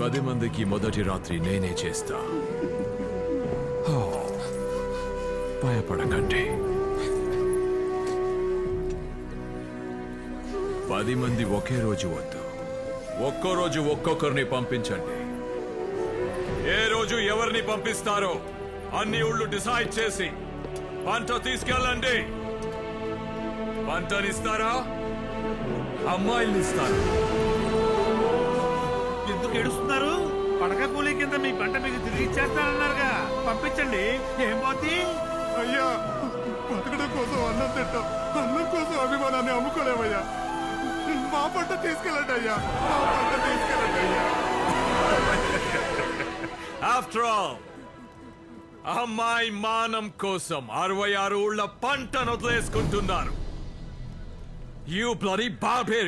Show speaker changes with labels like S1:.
S1: 10 మందికి మొదటి రాత్రి నేనే చేస్తా. ఓ, భయపడకండి. 10 మంది ఒకే రోజు వద్దు. ఒక్కో రోజు ఒక్కొక్కరిని పంపించండి. ఏ రోజు ఎవరిని పంపిస్తారో అన్ని ఊళ్ళు డిసైడ్ చేసి పంట తీసుకెళ్ళండి. పంటనిస్తారా, అమ్మాయిల్నిస్తారా?
S2: ఎందుకు ఏడుస్తున్నారు? పడక కూలీ కింద మీ పంట మీకు తిరిగి ఇచ్చేస్తానన్నారుగా, పంపించండి. ఏం పోతే?
S3: అయ్యా, బతకడం కోసం అన్నం తింటాం, అన్నం కోసం అభిమానాన్ని అమ్ముకోలేమయ్యా. మా పంట తీసుకెళ్ళండి అయ్యా, మా పంట తీసుకెళ్ళండి అయ్యా.
S1: ఆఫ్టర్ ఆల్ అమ్మాయి మానం కోసం 66 ఊళ్ళ పంటను వదిలేసుకుంటున్నారు. You bloody barbarian!